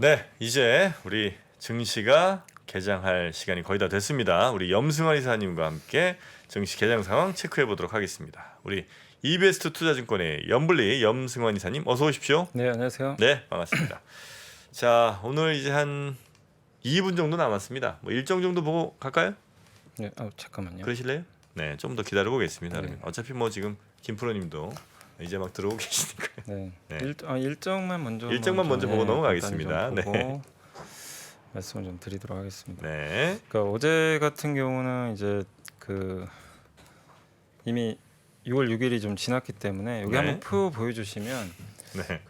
네, 이제 우리 증시가 개장할 시간이 거의 다 됐습니다. 우리 염승환 이사님과 함께 증시 개장 상황 체크해 보도록 하겠습니다. 우리 이베스트 투자증권의 염블리 염승환 이사님 어서 오십시오. 네, 안녕하세요. 네, 반갑습니다. 자, 오늘 이제 한 2분 정도 남았습니다. 뭐 일정 정도 보고 갈까요? 네, 잠깐만요. 그러실래요? 네, 좀 더 기다려 보겠습니다. 네. 어차피 뭐 지금 김프로님도 이제 막 들어오고 계시니까요. 네, 네. 일정만 먼저 보고 넘어가겠습니다. 간단히 좀 보고 네. 말씀을 좀 드리도록 하겠습니다. 네, 그러니까 어제 같은 경우는 이제 이미 6월 6일이 좀 지났기 때문에 여기 네. 한번 표 보여주시면 네,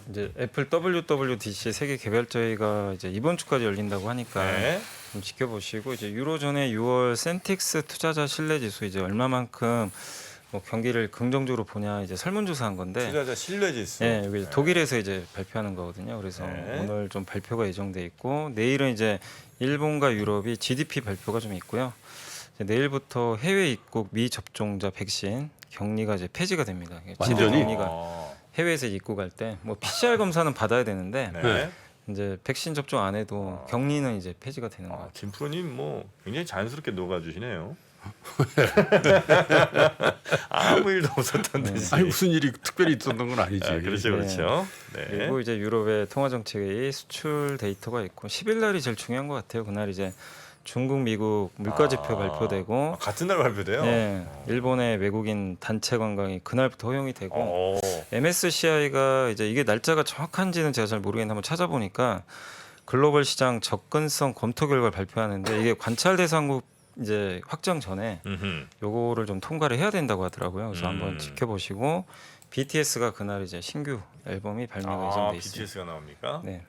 이제 애플 WWDC 세계 개발자회의가 이제 이번 주까지 열린다고 하니까 네. 좀 지켜보시고 이제 유로존의 6월 센틱스 투자자 신뢰지수 이제 얼마만큼 뭐 경기를 긍정적으로 보냐 이제 설문조사한 건데, 투자자 신뢰지수. 네, 여기 독일에서 이제 발표하는 거거든요. 그래서 네. 오늘 좀 발표가 예정돼 있고 내일은 이제 일본과 유럽이 GDP 발표가 좀 있고요. 이제 내일부터 해외 입국 미접종자 백신 격리가 이제 폐지가 됩니다. 완전히? 어. 해외에서 입국할 때 뭐 PCR 검사는 받아야 되는데 네. 이제 백신 접종 안 해도 격리는 이제 폐지가 되는 아, 거예요. 김프로님 뭐 굉장히 자연스럽게 녹아주시네요. 아무 일도 없었던 네. 듯이. 아니 무슨 일이 특별히 있었던 건 아니지. 아, 그렇죠, 그렇죠. 네. 그리고 이제 유럽의 통화정책의 수출 데이터가 있고 10일 날이 제일 중요한 것 같아요. 그날 이제 중국, 미국 물가지표 발표되고, 같은 날 발표돼요. 네, 일본의 외국인 단체 관광이 그날부터 허용이 되고, 오. MSCI가 이제 이게 날짜가 정확한지는 제가 잘 모르겠는데 한번 찾아보니까 글로벌 시장 접근성 검토 결과를 발표하는데 이게 관찰 대상국 이제 확정 전에 음흠. 요거를 좀 통과를 해야 된다고 하더라고요. 그래서 한번 지켜보시고, BTS가 그날 이제 신규 앨범이 발매가 예정돼 있습니다. BTS가 나옵니까? 네.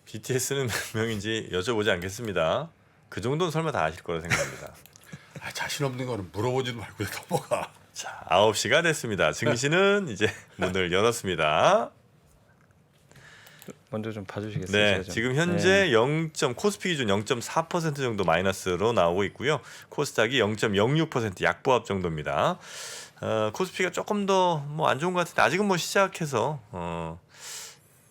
BTS는 몇 명인지 여쭤보지 않겠습니다. 그 정도는 설마 다 아실 거라 생각합니다. 아, 자신 없는 거는 물어보지도 말고 넘어가. 자, 9시가 됐습니다. 증시는 이제 문을 열었습니다. 먼저 좀 봐주시겠어요? 네, 제가 좀. 지금 현재 0. 코스피 기준 0.4% 정도 마이너스로 나오고 있고요. 코스닥이 0.06% 약보합 정도입니다. 코스피가 조금 더 뭐 안 좋은 것 같은데 아직은 뭐 시작해서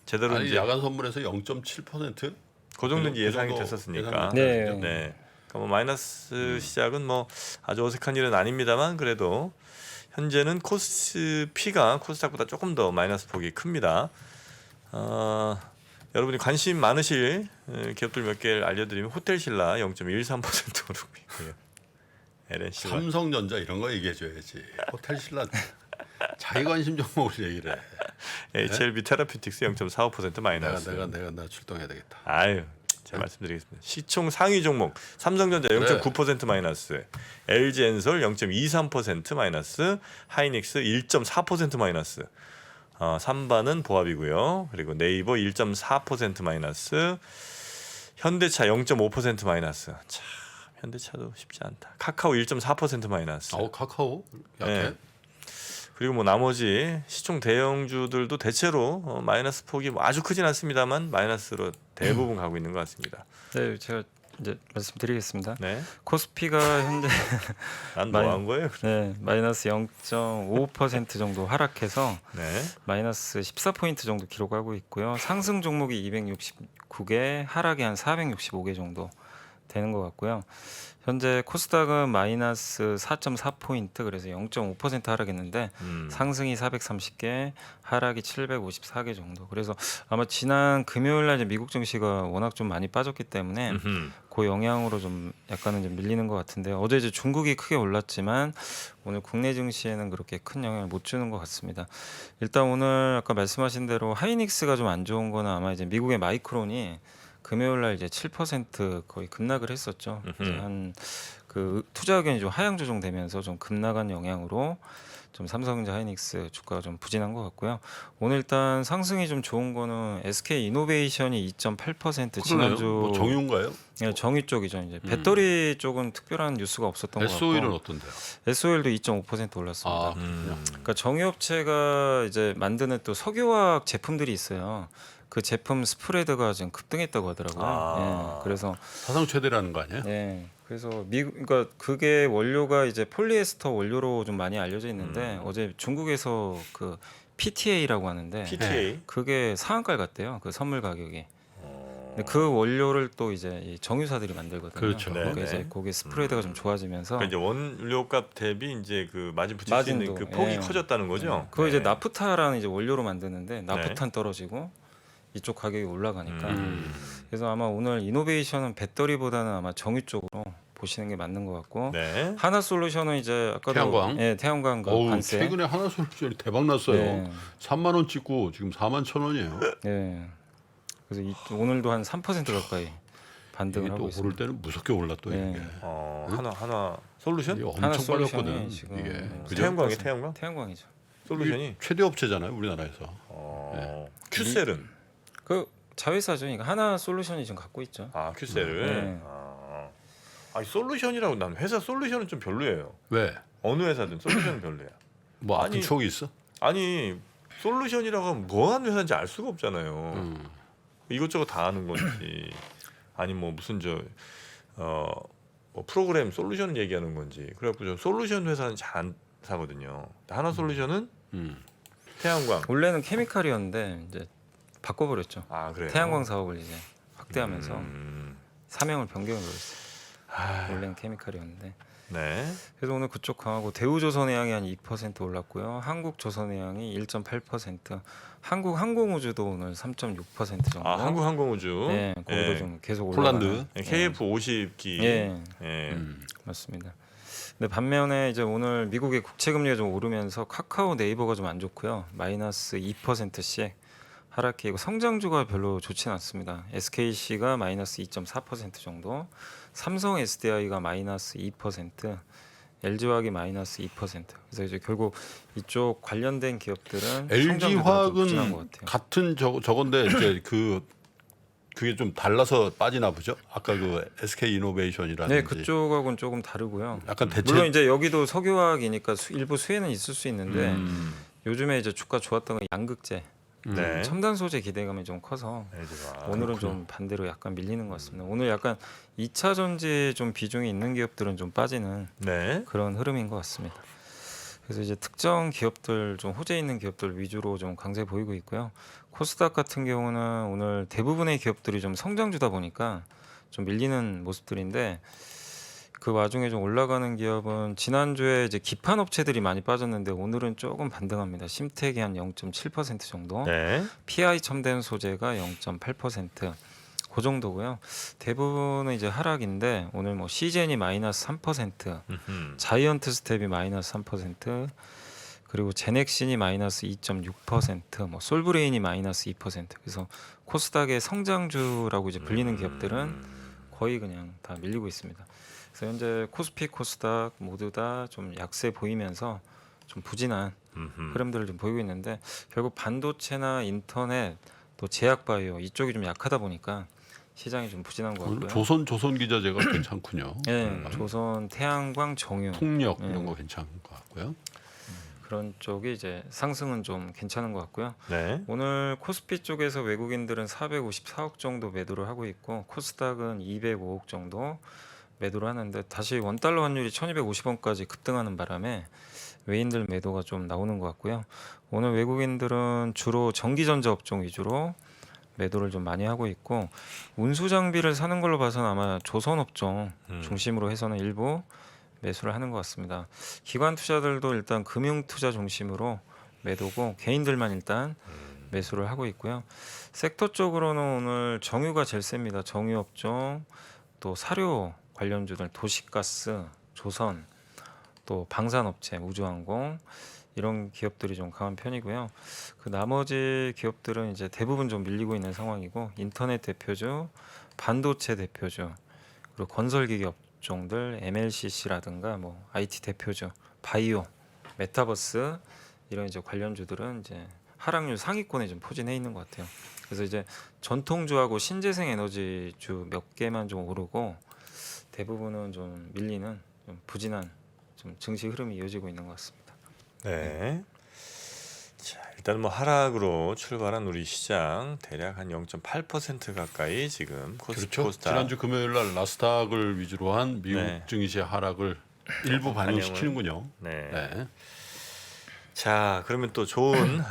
제대로 아니 이제 야간 선물에서 0.7%? 그 정도 이제 그 예상이 정도 됐었으니까. 예상이 네. 됐죠. 네. 그러니까 뭐 마이너스 시작은 뭐 아주 어색한 일은 아닙니다만 그래도 현재는 코스피가 코스닥보다 조금 더 마이너스 폭이 큽니다. 여러분이 관심 많으실 기업들 몇 개를 알려드리면 호텔신라 0.13% 오르고 있고요. LNC가 삼성전자 이런 거 얘기해줘야지. 호텔신라 자기 관심 종목을 얘기를 해. HLB 테라퓨틱스 0.45% 마이너스. 내가 출동해야 되겠다. 아유, 제가 말씀드리겠습니다. 시총 상위 종목 삼성전자 0.9% 마이너스, LG엔솔 0.23% 마이너스, 하이닉스 1.4% 마이너스. 3반은 보합이고요. 그리고 네이버 1.4% 마이너스, 현대차 0.5% 마이너스. 참 현대차도 쉽지 않다. 카카오 1.4% 마이너스. 카카오 약해. 네. 그리고 뭐 나머지 시총 대형주들도 대체로 마이너스 폭이 뭐 아주 크진 않습니다만 마이너스로 대부분 가고 있는 것 같습니다. 네, 제가 이제 말씀드리겠습니다. 네, 코스피가 현재 난 뭐 한 거예요? 네, 마이너스 0.5% 정도 하락해서 네, 마이너스 14포인트 정도 기록하고 있고요. 상승 종목이 269개, 하락이 한 465개 정도 되는 것 같고요. 현재 코스닥은 마이너스 4.4포인트, 그래서 0.5% 하락했는데 상승이 430개, 하락이 754개 정도. 그래서 아마 지난 금요일 날 이제 미국 증시가 워낙 좀 많이 빠졌기 때문에 그 영향으로 좀 약간은 좀 밀리는 것 같은데, 어제 이제 중국이 크게 올랐지만 오늘 국내 증시에는 그렇게 큰 영향을 못 주는 것 같습니다. 일단 오늘 아까 말씀하신 대로 하이닉스가 좀 안 좋은 거는 아마 이제 미국의 마이크론이 금요일 날 이제 7% 거의 급락을 했었죠. 이제 한 그 투자 의견이 좀 하향 조정되면서 좀 급락한 영향으로 좀 삼성전자 하이닉스 주가가 좀 부진한 것 같고요. 오늘 일단 상승이 좀 좋은 거는 SK 이노베이션이 2.8% 지난주 뭐 정유인가요? 네, 정유 쪽이죠. 이제 배터리 쪽은 특별한 뉴스가 없었던 것 같고. SOE는 어떤데요? SOL도 2.5% 올랐습니다. 아, 그렇군요. 그러니까 정유업체가 이제 만드는 또 석유화학 제품들이 있어요. 그 제품 스프레드가 지금 급등했다고 하더라고요. 예, 그래서 사상 최대라는 거 아니에요? 예, 그래서 그러니까 그게 원료가 이제 폴리에스터 원료로 좀 많이 알려져 있는데 어제 중국에서 그 PTA라고 하는데 PTA. 그게 상한가를 갔대요. 그 선물 가격이. 근데 그 원료를 또 이제 이 정유사들이 만들거든요. 그렇죠. 그러니까 네, 이제 네. 거기 스프레드가 좀 좋아지면서 그러니까 이제 원료값 대비 이제 그 마진 붙일 수 있는 마진도, 그 폭이 예. 커졌다는 거죠. 그거 이제 네. 나프타라는 이제 원료로 만드는데 나프탄 떨어지고 이쪽 가격이 올라가니까 그래서 아마 오늘 이노베이션은 배터리보다는 아마 정유 쪽으로 보시는 게 맞는 것 같고 네. 하나솔루션은 이제 아까도 태양광? 예, 태양광 그 어우, 관세. 최근에 하나솔루션이 대박 났어요. 네. 3만 원 찍고 지금 4만 1,000원이에요. 예. 그래서 오늘도 한 3% 가까이 이게 반등을 또 하고 오를 있습니다. 때는 무섭게 올라 또 네. 이게. 하나 솔루션? 이게 하나 엄청 솔루션이 빠졌거든. 지금 이게 네. 그죠? 태양광이 태양광? 태양광이죠. 솔루션이. 이게 최대 업체잖아요, 우리나라에서. 큐셀은. 그 자회사죠. 그러니까 하나 솔루션이 지금 갖고 있죠. 아 큐셀을. 네. 아니 솔루션이라고 난 회사 솔루션은 좀 별로예요. 왜? 어느 회사든 솔루션은 별로야. 뭐 아픈 아니, 추억이 있어? 아니 솔루션이라고 하면 뭐 하는 회사인지 알 수가 없잖아요. 이것저것 다 하는 건지 아니 뭐 무슨 뭐 프로그램 솔루션을 얘기하는 건지 그래갖고 저 솔루션 회사는 잘 안 사거든요. 하나 솔루션은 태양광. 원래는 케미칼이었는데 이제 바꿔버렸죠. 아 그래요. 태양광 사업을 이제 확대하면서 음. 사명을 변경해 버렸어요. 아, 원래는 케미칼이었는데. 네. 그래서 오늘 그쪽 강하고 대우조선해양이 한 2% 올랐고요. 한국조선해양이 1.8%, 한국항공우주도 오늘 3.6% 정도. 아 한국항공우주. 네, 거기도 예. 좀 계속 폴란드. 올라가는. KF50기. 예, 예. 맞습니다. 근데 반면에 이제 오늘 미국의 국채금리가 좀 오르면서 카카오 네이버가 좀 안 좋고요. 마이너스 2%씩 하락해 있고 성장주가 별로 좋지는 않습니다. SKC가 마이너스 2.4% 정도, 삼성 SDI가 마이너스 2%, LG화학이 마이너스 2%. 그래서 이제 결국 이쪽 관련된 기업들은 LG 화학은 것 같아요. 같은 저건데 이제 그게 좀 달라서 빠지나 보죠. 아까 그 SK 이노베이션이라든지. 네, 그쪽하고는 조금 다르고요. 약간 대체. 물론 이제 여기도 석유화학이니까 일부 수혜는 있을 수 있는데 음. 요즘에 이제 주가 좋았던 건 양극재, 네. 첨단 소재 기대감이 좀 커서 LG가. 오늘은 좀 반대로 약간 밀리는 것 같습니다. 오늘 약간 2차 전지에 좀 비중이 있는 기업들은 좀 빠지는 네. 그런 흐름인 것 같습니다. 그래서 이제 특정 기업들 좀 호재 있는 기업들 위주로 좀 강세 보이고 있고요. 코스닥 같은 경우는 오늘 대부분의 기업들이 좀 성장주다 보니까 좀 밀리는 모습들인데 그 와중에 좀 올라가는 기업은 지난주에 이제 기판 업체들이 많이 빠졌는데 오늘은 조금 반등합니다. 심텍이 한 0.7% 정도, 네. PI 첨단 소재가 0.8%. 그 정도고요. 대부분은 이제 하락인데 오늘 뭐 시젠이 마이너스 3%, 음흠. 자이언트 스텝이 마이너스 3%, 그리고 제넥신이 마이너스 2.6%, 뭐 솔브레인이 마이너스 2%. 그래서 코스닥의 성장주라고 이제 불리는 기업들은 거의 그냥 다 밀리고 있습니다. 그래서 현재 코스피, 코스닥 모두 다 좀 약세 보이면서 좀 부진한 음흠. 흐름들을 좀 보이고 있는데 결국 반도체나 인터넷 또 제약바이오 이쪽이 좀 약하다 보니까 시장이 좀 부진한 것 오늘 같고요. 조선 기자재가 괜찮군요. 네, 조선, 태양광, 정유 통력 이런 거 괜찮은 것 같고요. 그런 쪽이 이제 상승은 좀 괜찮은 것 같고요. 네. 오늘 코스피 쪽에서 외국인들은 454억 정도 매도를 하고 있고 코스닥은 205억 정도 매도를 하는데 다시 원달러 환율이 1250원까지 급등하는 바람에 외인들 매도가 좀 나오는 것 같고요. 오늘 외국인들은 주로 전기전자 업종 위주로 매도를 좀 많이 하고 있고 운수 장비를 사는 걸로 봐서는 아마 조선 업종 중심으로 해서는 일부 매수를 하는 것 같습니다. 기관 투자들도 일단 금융 투자 중심으로 매도고 개인들만 일단 매수를 하고 있고요. 섹터 쪽으로는 오늘 정유가 제일 셉니다. 정유 업종, 또 사료 관련주들, 도시가스, 조선, 또 방산업체, 우주항공 이런 기업들이 좀 강한 편이고요. 그 나머지 기업들은 이제 대부분 좀 밀리고 있는 상황이고 인터넷 대표주, 반도체 대표주, 그리고 건설기기 업종들, MLCC라든가 뭐 IT 대표주, 바이오, 메타버스 이런 이제 관련주들은 이제 하락률 상위권에 좀 포진해 있는 것 같아요. 그래서 이제 전통주하고 신재생 에너지주 몇 개만 좀 오르고 대부분은 좀 밀리는 좀 부진한 좀 증시 흐름이 이어지고 있는 것 같습니다. 네. 자, 일단 뭐 하락으로 출발한 우리 시장 대략 한 0.8% 가까이 지금 그렇죠. 코스닥 지난주 금요일 날 나스닥을 위주로 한 미국 네. 증시 하락을 일부 반영시키는군요. 네. 네. 자, 그러면 또 좋은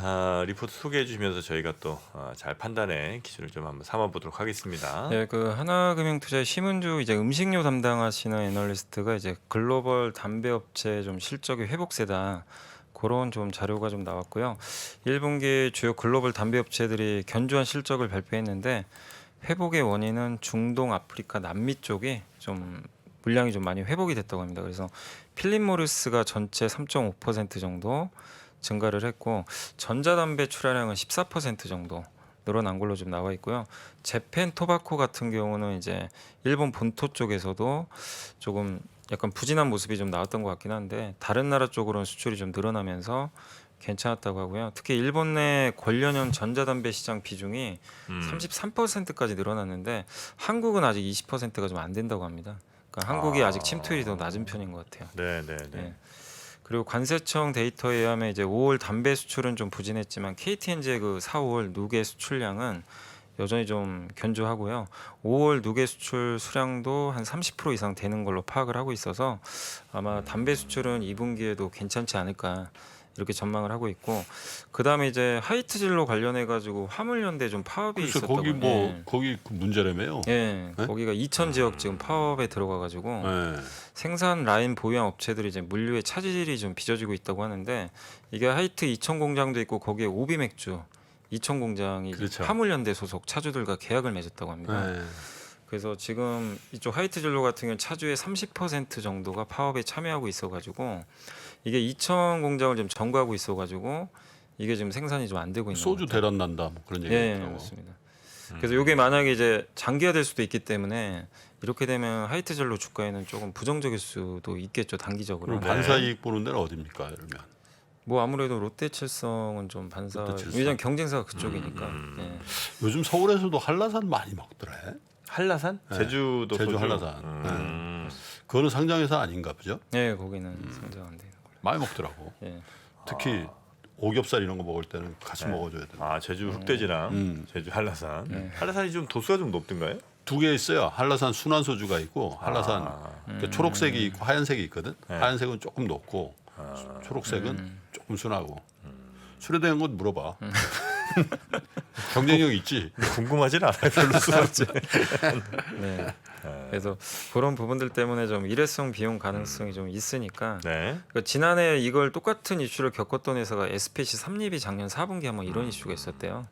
리포트 소개해 주시면서 저희가 또 잘 판단의 기준을 좀 한번 삼아 보도록 하겠습니다. 네, 그 하나금융투자의 심은주 이제 음식료 담당하시는 애널리스트가 이제 글로벌 담배 업체 좀 실적이 회복세다. 그런 좀 자료가 좀 나왔고요. 1분기 주요 글로벌 담배 업체들이 견조한 실적을 발표했는데 회복의 원인은 중동, 아프리카, 남미 쪽이 좀 물량이 좀 많이 회복이 됐다고 합니다. 그래서 필립 모리스가 전체 3.5% 정도 증가를 했고 전자담배 출하량은 14% 정도 늘어난 걸로 좀 나와 있고요. 재팬 토바코 같은 경우는 이제 일본 본토 쪽에서도 조금 약간 부진한 모습이 좀 나왔던 것 같긴 한데 다른 나라 쪽으로는 수출이 좀 늘어나면서 괜찮았다고 하고요. 특히 일본 내 관련형 전자담배 시장 비중이 33%까지 늘어났는데 한국은 아직 20%가 좀 안 된다고 합니다. 그러니까 한국이 아직 침투율이 더 낮은 편인 것 같아요. 네, 네, 네. 네. 그리고 관세청 데이터에 의하면 이제 5월 담배 수출은 좀 부진했지만 KT&G의 그 4, 5월 누계 수출량은 여전히 좀 견조하고요. 5월 누계 수출 수량도 한 30% 이상 되는 걸로 파악을 하고 있어서 아마 담배 수출은 2분기에도 괜찮지 않을까 이렇게 전망을 하고 있고 그다음에 이제 하이트 진로 관련해 가지고 화물연대 좀 파업이 그래서 있었다고 거기 예. 거기 그 문제라며요. 예, 네? 거기가 이천 지역 지금 파업에 들어가 가지고 네. 생산 라인 보유한 업체들이 이제 물류의 차질이 좀 빚어지고 있다고 하는데 이게 하이트 이천 공장도 있고 거기에 오비 맥주 이천 공장이 그렇죠. 화물연대 소속 차주들과 계약을 맺었다고 합니다. 네. 그래서 지금 이쪽 하이트 진로 같은 경우는 차주의 30% 정도가 파업에 참여하고 있어가지고 이게 이천 공장을 좀 점거하고 있어가지고 이게 지금 생산이 좀 안 되고 있는 소주 것 같아요. 대란 난다 뭐 그런 얘기 예, 있더라고. 맞습니다. 그래서 이게 만약에 이제 장기화될 수도 있기 때문에 이렇게 되면 하이트 진로 주가에는 조금 부정적일 수도 있겠죠 단기적으로. 그럼 네. 반사 이익 보는 데는 어디입니까? 그러면 뭐 아무래도 롯데칠성은 좀 반사. 롯데칠성. 왜냐면 경쟁사가 그쪽이니까. 예. 요즘 서울에서도 한라산 많이 먹더래. 한라산? 네. 제주도 제주 소주? 한라산. 그거는 상장회사 아닌가 보죠? 네, 거기는 상장 안 되는 걸로. 많이 먹더라고. 예. 특히 오겹살 이런 거 먹을 때는 같이 네. 먹어줘야 돼. 아, 제주 흑돼지랑 제주 한라산. 한라산이 좀 도수가 좀 높던가요? 두 개 있어요. 한라산 순한 소주가 있고 한라산 아. 그러니까 초록색이 있고 하얀색이 있거든. 네. 하얀색은 조금 높고 초록색은 조금 순하고. 술에 대한 건 물어봐. 경쟁력 있지. 궁금하진 않아요. 별로 수없지. 네. 그래서 그런 부분들 때문에 좀 일회성 비용 가능성이 좀 있으니까 네. 그러니까 지난해 이걸 똑같은 이슈를 겪었던 회사가 SPC 삼립이 작년 4분기에 한번 이런 이슈가 있었대요.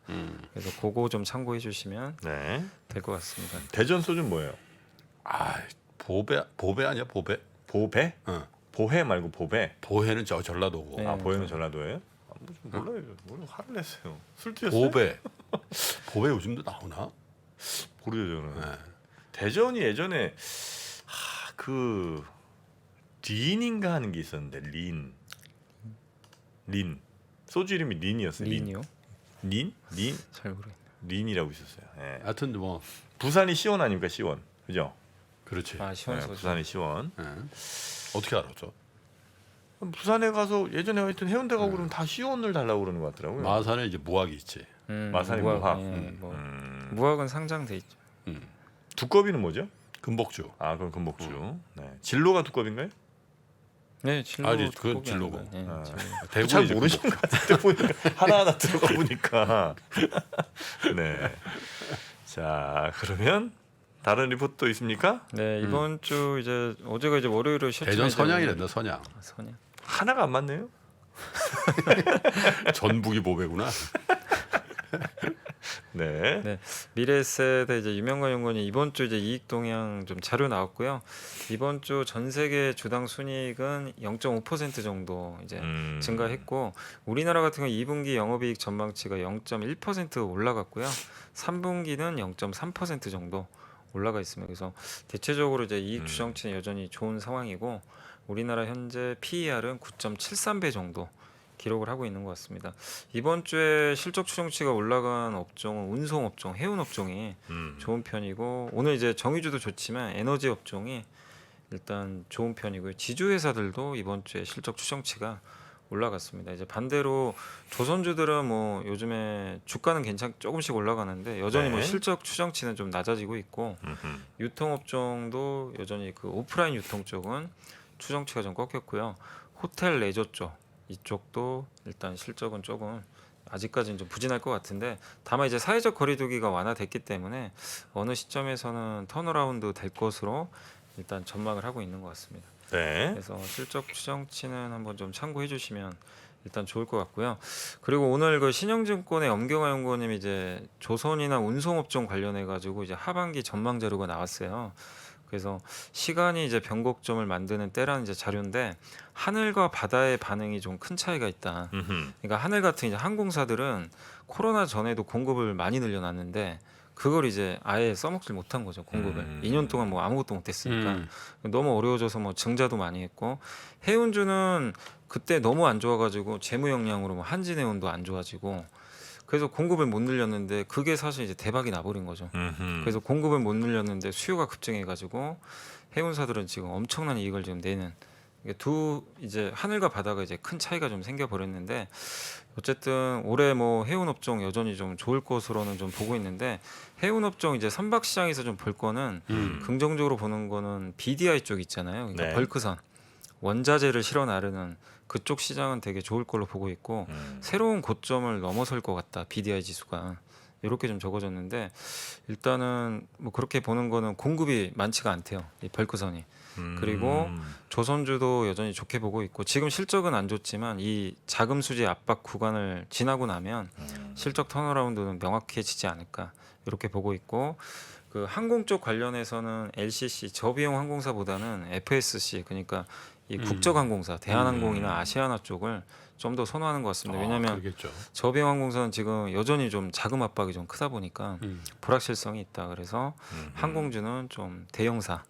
그래서 그거 좀 참고해 주시면 네. 될 것 같습니다. 대전 소주는 뭐예요? 아, 보배 아니야 보배? 보배? 어. 보해 말고 보배. 보혜는 저 전라도고. 네. 아, 보해는 전라도예요? 아, 뭐 몰라요. 뭘 화를 냈어요. 술 드셨어요? 보배. 보배 요즘도 나오나? 모르죠 저는. 네. 대전이 예전에 그 린인가 하는 게 있었는데 린 소주 이름이 린이었어요. 린이요? 린? 잘 모르겠네요. 린이라고 있었어요. 예. 하여튼 뭐 부산이 시원 아닙니까 시원? 그죠? 그렇지. 아 시원 예, 소주. 부산이 시원. 예. 어떻게 알았죠? 부산에 가서 예전에 하여튼 해운대 가고 그러면 다 시원을 달라고 그러는 것 같더라고요. 마산에 이제 무학이 있지. 마산이 무학. 예, 뭐 무학은 상장돼 있죠. 두꺼비는 뭐죠? 금복주. 아, 그럼 금복주. 네. 진로가 두꺼비인가요? 네, 진로 아니, 그건 두꺼비 진로고. 아닌가요? 예, 아. 진로. 대구 잘 모르시는 것 같은데 보니까 하나하나 들어가 보니까. 네. 자, 그러면 다른 리포트 있습니까? 네, 이번 주 이제 어제가 이제 월요일로 쉬었지만 대전 이제 선양이란다 선양. 오늘- 선양. 하나가 안 맞네요. 전북이 보배구나. 네. 네, 미래에셋의 이제 유명관 연구원이 이번 주 이제 이익 동향 좀 자료 나왔고요. 이번 주 전 세계 주당 순이익은 0.5% 정도 이제 증가했고 우리나라 같은 경우 2분기 영업이익 전망치가 0.1% 올라갔고요. 3분기는 0.3% 정도 올라가 있습니다. 그래서 대체적으로 이제 이익 추정치는 여전히 좋은 상황이고 우리나라 현재 PER은 9.73배 정도 기록을 하고 있는 것 같습니다. 이번 주에 실적 추정치가 올라간 업종은 운송 업종, 해운 업종이 좋은 편이고 오늘 이제 정유주도 좋지만 에너지 업종이 일단 좋은 편이고요. 지주 회사들도 이번 주에 실적 추정치가 올라갔습니다. 이제 반대로 조선주들은 뭐 요즘에 주가는 조금씩 올라가는데 여전히 뭐 네. 실적 추정치는 좀 낮아지고 있고 유통업종도 여전히 그 오프라인 유통 쪽은 추정치가 좀 꺾였고요. 호텔 레저 쪽 이쪽도 일단 실적은 조금 아직까지는 좀 부진할 것 같은데 다만 이제 사회적 거리두기가 완화됐기 때문에 어느 시점에서는 턴어라운드 될 것으로 일단 전망을 하고 있는 것 같습니다. 네. 그래서 실적 추정치는 한번 좀 참고해 주시면 일단 좋을 것 같고요. 그리고 오늘 그 신영증권의 엄경화 연구원님이 이제 조선이나 운송업종 관련해 가지고 이제 하반기 전망 자료가 나왔어요. 그래서 시간이 이제 변곡점을 만드는 때라는 이제 자료인데 하늘과 바다의 반응이 좀 큰 차이가 있다. 음흠. 그러니까 하늘 같은 이제 항공사들은 코로나 전에도 공급을 많이 늘려놨는데 그걸 이제 아예 써먹질 못한 거죠 공급을. 2년 동안 뭐 아무것도 못했으니까 너무 어려워져서 뭐 증자도 많이 했고 해운주는 그때 너무 안 좋아가지고 재무 역량으로 뭐 한진해운도 안 좋아지고 그래서 공급을 못 늘렸는데 그게 사실 이제 대박이 나버린 거죠. 음흠. 그래서 공급을 못 늘렸는데 수요가 급증해가지고 해운사들은 지금 엄청난 이익을 지금 내는 이게 두 이제 하늘과 바다가 이제 큰 차이가 좀 생겨버렸는데 어쨌든 올해 뭐 해운업종 여전히 좀 좋을 것으로는 좀 보고 있는데 해운업종 이제 선박 시장에서 좀 볼 거는 긍정적으로 보는 거는 BDI 쪽 있잖아요. 그러니까 네. 벌크선 원자재를 실어 나르는 그쪽 시장은 되게 좋을 걸로 보고 있고 새로운 고점을 넘어설 것 같다. BDI 지수가 이렇게 좀 적어졌는데 일단은 뭐 그렇게 보는 거는 공급이 많지가 않대요. 이 벌크선이. 그리고 조선주도 여전히 좋게 보고 있고 지금 실적은 안 좋지만 이 자금 수지 압박 구간을 지나고 나면 실적 턴어라운드는 명확해지지 않을까 이렇게 보고 있고 그 항공 쪽 관련해서는 LCC 저비용 항공사보다는 FSC 그러니까 이 국적항공사 대한항공이나 아시아나 쪽을 좀 더 선호하는 것 같습니다. 왜냐하면 그러겠죠. 저비용 항공사는 지금 여전히 좀 자금 압박이 좀 크다 보니까 불확실성이 있다. 그래서 항공주는 좀 대형사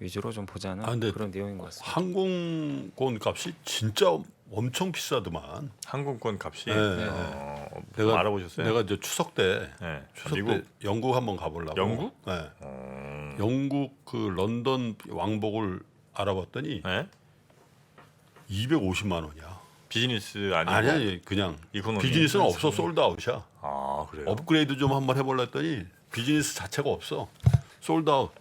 위주로 좀 보자는 아, 근데 그런 내용인 것 같습니다. 항공권 값이 진짜 엄청 비싸더만. 항공권 값이 네. 좀 내가 알아보셨어요? 내가 이제 추석 때 네. 추석 때 영국 한번 가보려고. 영국? 네. 영국 그 런던 왕복을 알아봤더니 네? 250만 원이야. 비즈니스 아니고 아니야, 그냥 이코노미. 비즈니스는 없어, 솔드아웃이야. 아 그래요? 업그레이드 좀 한번 해보려 했더니 비즈니스 자체가 없어, 솔드아웃.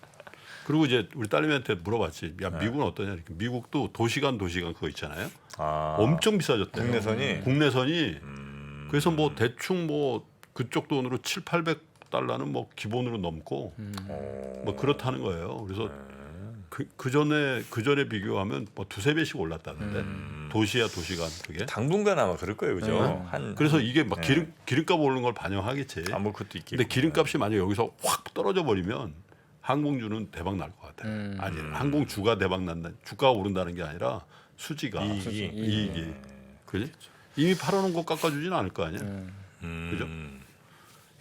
그리고 이제 우리 딸내미한테 물어봤지. 야, 미국은 어떠냐? 이렇게. 미국도 도시간 그거 있잖아요. 아, 엄청 비싸졌대. 국내선이? 국내선이. 그래서 뭐 대충 뭐 그쪽 돈으로 700~800달러는 뭐 기본으로 넘고 뭐 그렇다는 거예요. 그래서 그 전에 비교하면 뭐 2~3배씩 올랐다는데 도시야 도시간 그게. 당분간 아마 그럴 거예요, 그죠? 한 그래서 이게 막 기름값 오르는 걸 반영하겠지. 아무 것도 있겠고. 근데 기름값이 만약 여기서 확 떨어져 버리면 항공주는 대박 날 것 같아. 아니, 항공주가 대박 난다. 주가가 오른다는 게 아니라 수지가 이익이. 그지? 이미 팔아놓은 거 깎아주진 않을 거 아니야. 그죠?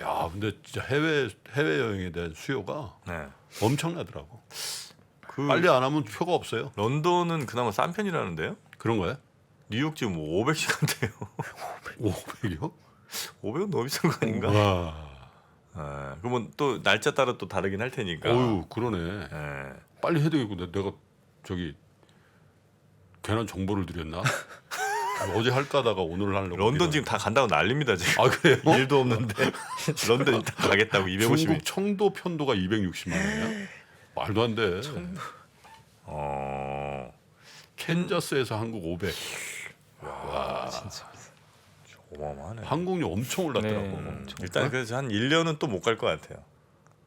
야, 근데 진짜 해외 여행에 대한 수요가 네. 엄청나더라고. 그 빨리 안 하면 표가 없어요. 런던은 그나마 싼 편이라는데요? 그런 거야? 뉴욕 지금 뭐 500시간대요. 500이요? 500은 너무 비싼 거 아닌가? 와. 아, 그러면 또 날짜 따라 또 다르긴 할 테니까. 어유, 그러네. 예. 빨리 해야 되겠고 내가 저기 괜한 정보를 드렸나? 어제 할까 하다가 오늘 하려고. 런던 지금 다 간다고 난립니다 지금. 아, 그래요? 일도 없는데 런던 일단 가겠다고 250일. 중국 청도 편도가 260만 원이야? 말도 안 돼. 캔자스에서 한국 500. 어마어마하네. 항공료 엄청 올랐더라고. 네. 일단 그래서 한 1년은 또 못 갈 것 같아요.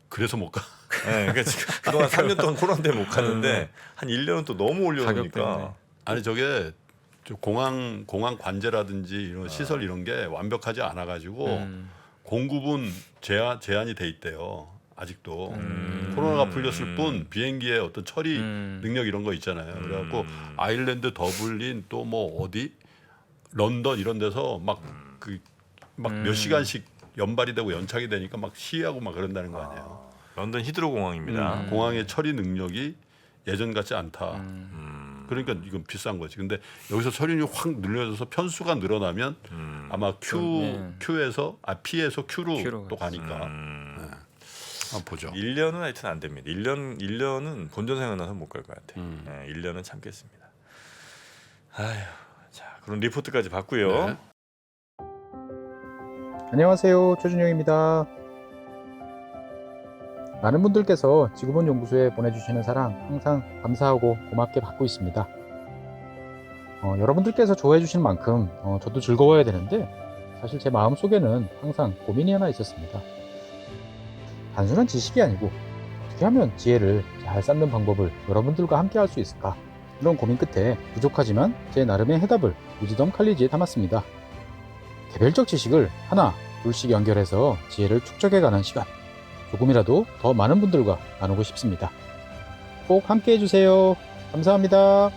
그래서 못 가. 네, 그러니까 지금 그동안 3년 동안 코로나 때문에 못 갔는데 한 1년은 또 너무 가격 때문에. 올려놓으니까. 아니 저게 저 공항 관제라든지 이런 시설 이런 게 완벽하지 않아 가지고 공급은 제한이 돼 있대요. 아직도 코로나가 풀렸을 뿐 비행기의 어떤 처리 능력 이런 거 있잖아요. 그래갖고 아일랜드, 더블린 또 뭐 어디 런던 이런 데서 막 몇 시간씩 연발이 되고 연착이 되니까 막 시위하고 막 그런다는 거 아니에요. 런던 히드로 공항입니다. 공항의 처리 능력이 예전 같지 않다. 그러니까 이건 비싼 거지. 근데 여기서 처리율이 확 늘려져서 편수가 늘어나면 아마 Q에서 P에서 Q로 Q로 또 가니까. 네. 한번 보죠. 1년은 하여튼 안 됩니다. 1년은 본전 생각나서 못 갈 것 같아요. 네, 1년은 참겠습니다. 아휴, 자 그럼 리포트까지 봤고요. 네. 안녕하세요. 최준영입니다. 많은 분들께서 지구본 연구소에 보내주시는 사랑 항상 감사하고 고맙게 받고 있습니다. 여러분들께서 좋아해 주시는 만큼 저도 즐거워야 되는데 사실 제 마음속에는 항상 고민이 하나 있었습니다. 단순한 지식이 아니고 어떻게 하면 지혜를 잘 쌓는 방법을 여러분들과 함께 할 수 있을까? 이런 고민 끝에 부족하지만 제 나름의 해답을 위즈덤 칼리지에 담았습니다. 개별적 지식을 하나, 둘씩 연결해서 지혜를 축적해가는 시간. 조금이라도 더 많은 분들과 나누고 싶습니다. 꼭 함께 해주세요. 감사합니다.